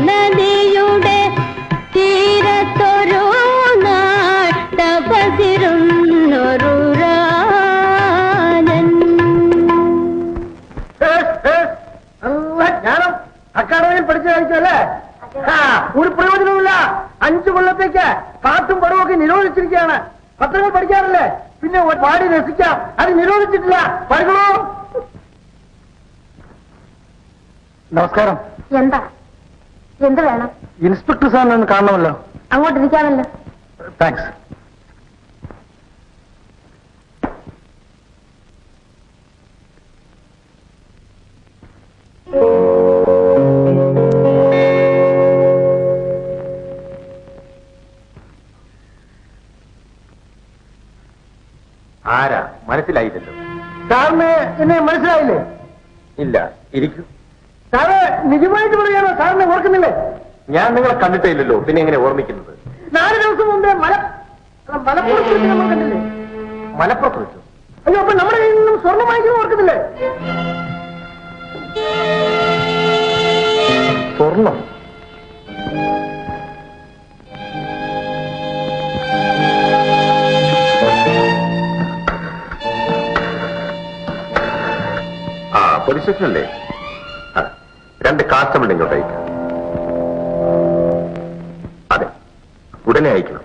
നദിയുടെ തീരത്തൊരു നാൾ തപസിരുന്നൊരു രാജൻ. ഞാനും അക്കാഡമിയിൽ പഠിച്ചു കഴിച്ചല്ലേ? ഒരു പ്രയോജനമില്ല. 5 കൊല്ലത്തേക്ക് പാട്ടും പടവുമൊക്കെ നിരോധിച്ചിരിക്കുകയാണ്. പത്രങ്ങൾ പഠിക്കാറില്ലേ? പിന്നെ പാടി രസിക്കാം, അത് നിരോധിച്ചിട്ടില്ല. പഠിക്കണോ? നമസ്കാരം. എന്താ എന്ത് വേണം? ഇൻസ്പെക്ടർ സാറിനെ ഒന്ന് കാണണമല്ലോ. അങ്ങോട്ടിരിക്കാമല്ലോ. താങ്ക്സ്. ആരാ മനസ്സിലായില്ലല്ലോ. സാറിന് എന്നെ മനസ്സിലായില്ലേ? ഇല്ല, ഇരിക്കും. സാറ് നിജമായിട്ട് പറയാനോ? സാറിനെ ഓർക്കുന്നില്ലേ? ഞാൻ നിങ്ങളെ കണ്ടിട്ടേ ഇല്ലല്ലോ, പിന്നെ എങ്ങനെ ഓർമ്മിക്കുന്നത്? 4 ദിവസം മുമ്പേ മലപ്പുറത്ത് വെച്ച് നമ്മൾ കണ്ടില്ലേ? മലപ്പുറത്ത് വെച്ചു? അയ്യോ, അപ്പൊ നമ്മുടെ കയ്യിൽ നിന്നും സ്വർണ്ണം വാങ്ങിക്കുന്നത് ഓർക്കുന്നില്ലേ? സ്വർണം? പോലീസ് സ്റ്റേഷനല്ലേ? 2 കാൺസ്റ്റബിൾ ഇങ്ങോട്ട് അയക്കാം. അതെ, ഉടനെ അയക്കണം.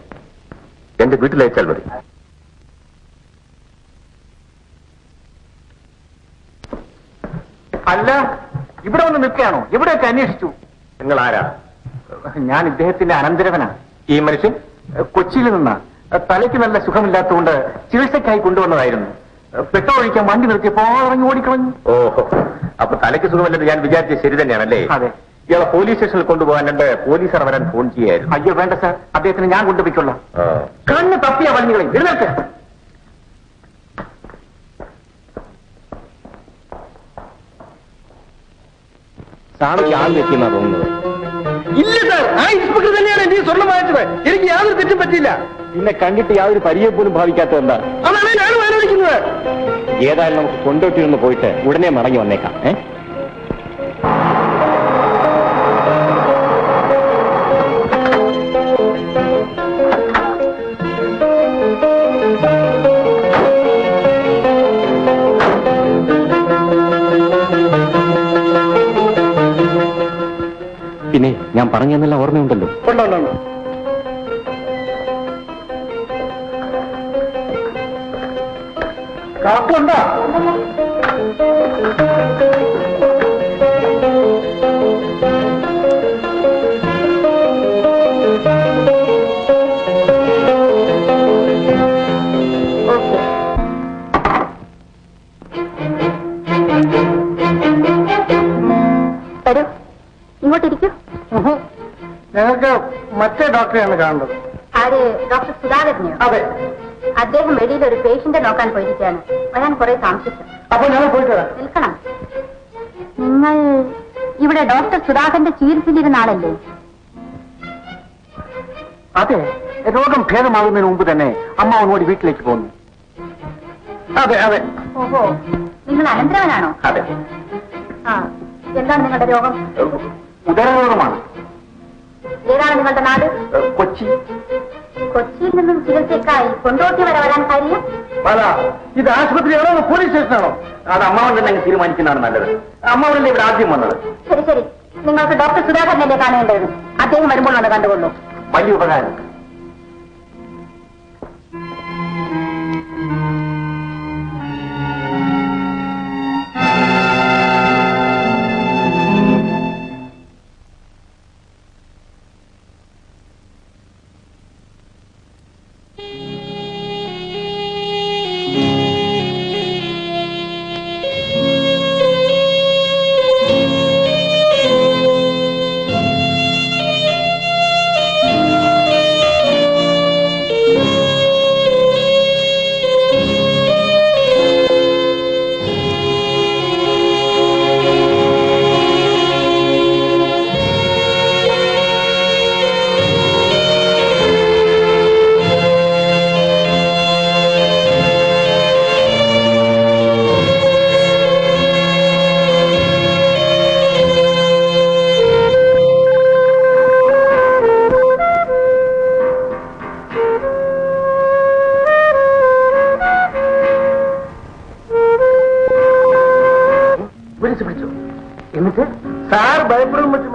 എന്റെ വീട്ടിൽ അയച്ചാൽ മതി. അല്ല, ഇവിടെ വന്ന് നിൽക്കുകയാണോ? എവിടെയൊക്കെ അന്വേഷിച്ചു? നിങ്ങൾ ആരാ? ഞാൻ ഇദ്ദേഹത്തിന്റെ അനന്തരവനാ. ഈ മനുഷ്യൻ കൊച്ചിയിൽ നിന്നാ. തലയ്ക്ക് നല്ല സുഖമില്ലാത്തതുകൊണ്ട് ചികിത്സയ്ക്കായി കൊണ്ടുവന്നതായിരുന്നു. പെട്രോൾ ഒഴിക്കാൻ വണ്ടി നിർത്തിയപ്പോ ഇറങ്ങി ഓടിക്കളഞ്ഞു. ഓഹോ, അപ്പൊ തലയ്ക്ക് സുഖമല്ലെന്ന് ഞാൻ വിചാരിച്ചത് ശരി തന്നെയാണല്ലേ? അതെ. ഇയാളെ പോലീസ് സ്റ്റേഷനിൽ കൊണ്ടുപോകാൻ 2 പോലീസുകാർ വരാൻ ഫോൺ ചെയ്യായിരുന്നു. അയ്യോ വേണ്ട സാർ, അദ്ദേഹത്തിന് ഞാൻ കൊണ്ടുപോയിക്കൊള്ളാം. കണ്ണ് തപ്പിയ വണ്ടികളെ എഴുന്നേൽക്ക്. സാറിക്ക് ആൾ വെക്കുന്ന തോന്നുന്നത്. ഇല്ല സാർ, ആ ഇൻസ്പെക്ടർ തന്നെയാണ് എന്റെ സ്വർണ്ണം വാങ്ങിച്ചത്. എനിക്ക് യാതൊരു തെറ്റും പറ്റില്ല. പിന്നെ കണ്ടിട്ട് യാതൊരു പരിചയം പോലും ഭാവിക്കാത്തത് എന്താ? അതാണ് ഞാനും ആലോചിക്കുന്നത്. ഏതായാലും നമുക്ക് കൊണ്ടോട്ടിൽ പോയിട്ട് ഉടനെ മടങ്ങി വന്നേക്കാം. പിന്നെ ഞാൻ പറഞ്ഞെന്നെല്ലാം ഓർമ്മയുണ്ടല്ലോ? ഉണ്ടോ? കാപ്പുണ്ടോ? വരൂ, ഇങ്ങോട്ടിരിക്കൂ. ഞങ്ങൾക്ക് മറ്റേ ഡോക്ടറെയാണ് കാണേണ്ടത്. ആര്? ഡോക്ടർ സുധാകരനെയോ? അതെ. അദ്ദേഹം വെളിയിൽ ഒരു പേഷ്യന്റ് നോക്കാൻ പോയിരിക്കുകയാണ്. വരാൻ കുറെ താമസിച്ചു. അപ്പൊ ഞങ്ങൾ പോയിട്ട് വരാം. നിൽക്കണം. നിങ്ങൾ ഇവിടെ ഡോക്ടർ സുധാകരന്റെ ചികിത്സയിലിരുന്ന ആളല്ലേ? അതെ, രോഗം ഭേദമാകുന്നതിന് മുമ്പ് തന്നെ അമ്മ അവനോട് വീട്ടിലേക്ക് പോന്നു. അതെ അതെ. ഓഹോ, നിങ്ങൾ അനന്തരവനാണോ? അതെ. ആ, എന്താണ് നിങ്ങളുടെ രോഗം? ഉദരരോഗമാണ്. ഏതാണ് നിങ്ങളുടെ നാട്? കൊച്ചി. കൊച്ചിയിൽ നിന്നും ചികിത്സയ്ക്കായി കൊണ്ടോട്ടി വരെ വരാൻ കാര്യം? അല്ല, ഇത് ആശുപത്രിയാണോ പോലീസ് സ്റ്റേഷനാണോ? അത് അമ്മാവൻ തന്നെ തീരുമാനിക്കുന്നതാണ് നല്ലത്. അമ്മാവനല്ലേ ഇവിടെ ആദ്യം വന്നത്. ശരി ശരി, നിങ്ങൾക്ക് ഡോക്ടർ സുധാകരനല്ലേ കാണേണ്ടത്. അദ്ദേഹം വരുമ്പോൾ വന്ന് കണ്ടുകൊള്ളൂ. വലിയ ഉപകാരം.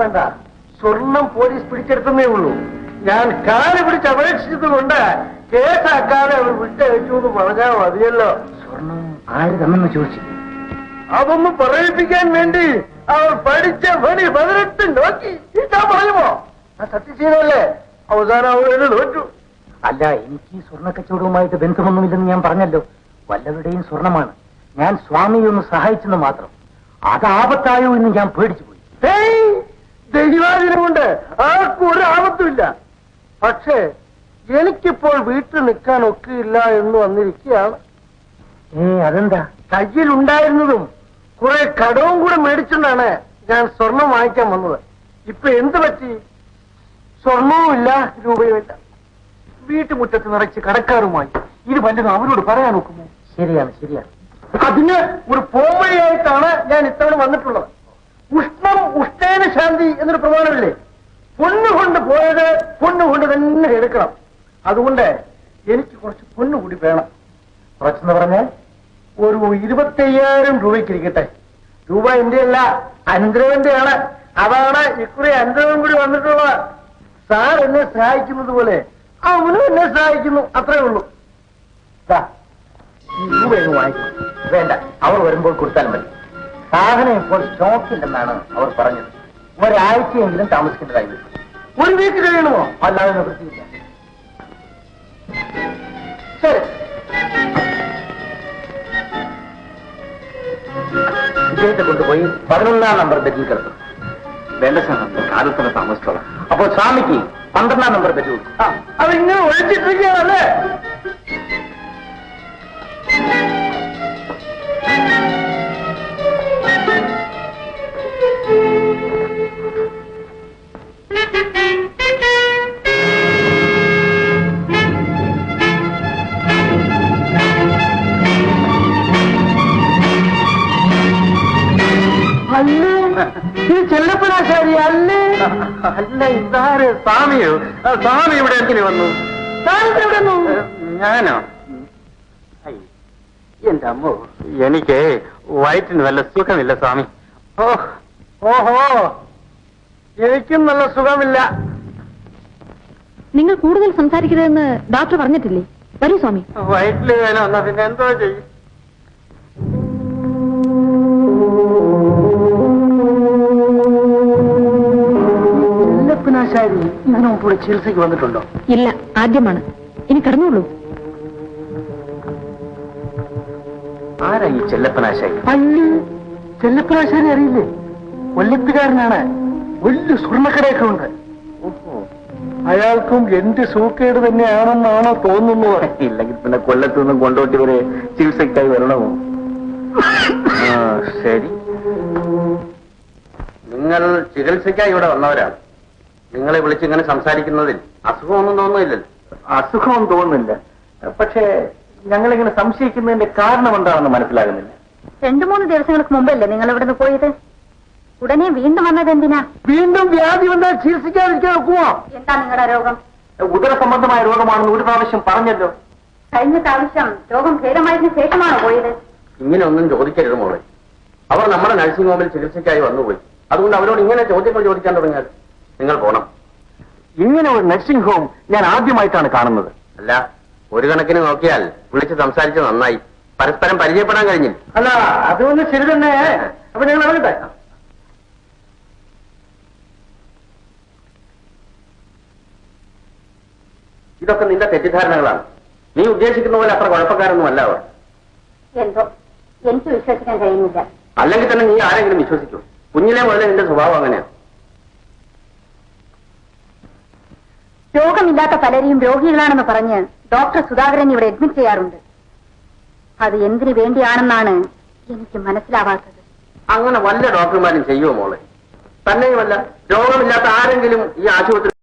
വേണ്ട. സ്വർണം പോലീസ് പിടിച്ചെടുത്തേ ഉള്ളൂ. ഞാൻ കാല് പിടിച്ച് അപേക്ഷിച്ചത് കൊണ്ട് കേസാക്കാതെ അവർ വിട്ടയച്ചു എന്ന് പറഞ്ഞാൽ മതിയല്ലോ. സ്വർണം ആര് തന്നെന്ന് ചോദിച്ചു. അതൊന്ന് പറയിപ്പിക്കാൻ വേണ്ടി അവർ പഠിച്ച പണി 18 നോക്കി ഞാൻ പറയുമോ? ആ സത്യശീലല്ലേ? അവസാനം അവർ തോറ്റു. അല്ല, എനിക്ക് സ്വർണ്ണ കച്ചവടവുമായിട്ട് ബന്ധമൊന്നുമില്ലെന്ന് ഞാൻ പറഞ്ഞല്ലോ. വല്ലവരുടെയും സ്വർണമാണ്. ഞാൻ സ്വാമിയെ ഒന്ന് സഹായിച്ചെന്ന് മാത്രം. അത് ആപത്തായോ എന്ന് ഞാൻ പേടിച്ചു പോയി. ദൈവാധീനം കൊണ്ട് ആർക്കും ഒരു ആപത്തുമില്ല. പക്ഷേ എനിക്കിപ്പോൾ വീട്ടിൽ നിൽക്കാൻ ഒക്കെയില്ല എന്ന് വന്നിരിക്കുകയാണ്. അതെന്താ? കയ്യിലുണ്ടായിരുന്നതും കുറെ കടവും കൂടെ മേടിച്ചെന്നാണ് ഞാൻ സ്വർണം വാങ്ങിക്കാൻ വന്നത്. ഇപ്പൊ എന്ത് പറ്റി? സ്വർണവും ഇല്ല, രൂപയും ഇല്ല. വീട്ടുമുറ്റത്ത് നിറച്ച് കടക്കാരുമായി. ഇത് വല്ലതും അവരോട് പറയാൻ നോക്കുമോ? ശരിയാണ്. അതിന് ഒരു പോംവഴിയായിട്ടാണ് ഞാൻ ഇത്തവണ വന്നിട്ടുള്ളത്. ഉഷ്ണം ഉഷ്ണേന ശാന്തി എന്നൊരു പ്രമാണമില്ലേ? പൊണ്ണുകൊണ്ട് പോയത് പൊണ്ണുകൊണ്ട് തന്നെ എടുക്കണം. അതുകൊണ്ട് എനിക്ക് കുറച്ച് പൊണ്ണു കൂടി വേണം. കുറച്ചെന്ന് പറഞ്ഞാൽ ഒരു 25,000 രൂപയ്ക്കിരിക്കട്ടെ. രൂപ എന്റെ അല്ല, അനന്തരവന്റെയാണ്. അതാണ് ഇക്കുറി അനന്തരവൻ കൂടി വന്നിട്ടുള്ളത്. സാർ എന്നെ സഹായിക്കുന്നത് പോലെ അവനും എന്നെ സഹായിക്കുന്നു, അത്രേ ഉള്ളൂ. ഈ രൂപ എന്ന് വാങ്ങിക്കും. വേണ്ട, അവർ വരുമ്പോൾ കൊടുത്താൽ മതി. സാധനം ഇപ്പോൾ സ്റ്റോക്കില്ലെന്നാണ് അവർ പറഞ്ഞത്. ഒരാഴ്ചയെങ്കിലും താമസിക്കേണ്ടതായി വരും. ഒരു വീക്ക് കഴിയണമോ? അല്ലാതെ നിവൃത്തിയില്ല. ശരി. വിജയത്തെ കൊണ്ടുപോയി 11-ാം നമ്പർ ബെഡിൽ കിടക്കും. വേണ്ട സാർ, കാറിൽ തന്നെ താമസിച്ചോളാം. അപ്പോൾ സ്വാമിക്ക് 12-ാം നമ്പർ ബെഡ് കൊടുക്കും. അതിങ്ങനെ ഒഴിച്ചിട്ടിരിക്കുകയാണല്ലേ? അല്ലേ ഈ ചെല്ലപ്പനാശാരി അല്ലേ? അല്ല, ഇതാര്? സ്വാമിയോ? സ്വാമി ഇവിടെ എന്തിനു വന്നു? എവിടെ? ഞാനോ? എന്റെ അമ്മോ, എനിക്ക് വയറ്റിന് വല്ല സുഖമില്ല സ്വാമി. ഓഹോ, എനിക്കും നല്ല സുഖമില്ല. നിങ്ങൾ കൂടുതൽ സംസാരിക്കരുതെന്ന് ഡോക്ടർ പറഞ്ഞിട്ടില്ലേ? വരൂ സ്വാമി. വയറ്റില് വേന വന്നാ പിന്നെ എന്തോ ചെയ്യും? ചെല്ലപ്പനാശാരി ഇതിനു മുമ്പ് ചികിത്സയ്ക്ക് വന്നിട്ടുണ്ടോ? ഇല്ല, ആദ്യമാണ്. ഇനി കടന്നുള്ളൂ. ആരാ ഈ ചെല്ലപ്പനാശാരി? അല്ലേ, ചെല്ലപ്പനാശാരി അറിയില്ലേ? കൊല്ലത്തുകാരനാണ്. വലിയ സ്വർണ്ണക്കടയൊക്കെ ഉണ്ട്. അയാൾക്കും എന്റെ സൂക്കേട് തന്നെയാണെന്നാണോ തോന്നുന്നത്? ഇല്ലെങ്കിൽ പിന്നെ കൊല്ലത്തു നിന്നും കൊണ്ടോട്ടി വരെ ചികിത്സയ്ക്കായി വരണമോ? ശരി, നിങ്ങൾ ചികിത്സയ്ക്കായി ഇവിടെ വന്നവരാണ്. നിങ്ങളെ വിളിച്ചിങ്ങനെ സംസാരിക്കുന്നതിൽ അസുഖമൊന്നും തോന്നുന്നില്ലല്ലോ? അസുഖം തോന്നുന്നില്ല. പക്ഷേ ഞങ്ങളിങ്ങനെ സംശയിക്കുന്നതിന്റെ കാരണം എന്താണെന്ന് മനസ്സിലാകുന്നില്ല. 2-3 ദിവസങ്ങൾക്ക് മുമ്പല്ലേ നിങ്ങൾ ഇവിടുന്ന് പോയത്? ഉടനെ വീണ്ടും വന്നത് എന്തിനാ? വീണ്ടും വ്യാധി വന്നാൽ ചികിത്സിക്കാതിരിക്കാൻ ഒക്കുമോ? എന്താ നിങ്ങളുടെ രോഗം? ഉദര സംബന്ധമായ രോഗമാണെന്ന് ഒരു പ്രാവശ്യം പറഞ്ഞല്ലോ. കഴിഞ്ഞ പ്രാവശ്യം രോഗം ഭേദമായതിനു ശേഷമാണോ പോയത്? ഇങ്ങനെ ഒന്നും ചോദിക്കരുത് മോളെ. അവർ നമ്മുടെ നഴ്സിംഗ് ഹോമിൽ ചികിത്സയ്ക്കായി വന്നുപോയി. അതുകൊണ്ട് അവരോട് ഇങ്ങനെ ചോദ്യങ്ങൾ ചോദിക്കാൻ തുടങ്ങിയാൽ നിങ്ങൾ പോണം. ഇങ്ങനെ ഒരു നഴ്സിംഗ് ഹോം ഞാൻ ആദ്യമായിട്ടാണ് കാണുന്നത്. അല്ല, ഒരു കണക്കിന് നോക്കിയാൽ വിളിച്ച് സംസാരിച്ച് നന്നായി. പരസ്പരം പരിചയപ്പെടാൻ കഴിഞ്ഞില്ല. അല്ല, അതൊന്നും ശരി തന്നെ. അപ്പൊ ഞങ്ങൾ അറിയട്ടെ. ഇതൊക്കെ നിന്റെ തെറ്റിദ്ധാരണകളാണ്. നീ ഉദ്ദേശിക്കുന്ന പോലെ അത്ര കുഴപ്പക്കാരൊന്നും അല്ല അവർ. എന്തോ എനിക്ക് വിശ്വസിക്കാൻ കഴിയുന്നില്ല. അല്ലെങ്കിൽ തന്നെ നീ ആരെങ്കിലും വിശ്വസിക്കൂ? കുഞ്ഞിലെ മുതലേ നിന്റെ സ്വഭാവം അങ്ങനെയാണ്. രോഗമില്ലാത്ത പലരെയും രോഗികളാണെന്ന് പറഞ്ഞ് ഡോക്ടർ സുധാകരൻ ഇവിടെ അഡ്മിറ്റ് ചെയ്യാറുണ്ട്. അത് എന്തിനു വേണ്ടിയാണെന്നാണ് എനിക്ക് മനസ്സിലാവാത്തത്. അങ്ങനെ വല്ല ഡോക്ടർമാരും ചെയ്യുമോ മോളെ? തന്നെയുമല്ല, രോഗമില്ലാത്ത ആരെങ്കിലും ഈ ആശുപത്രി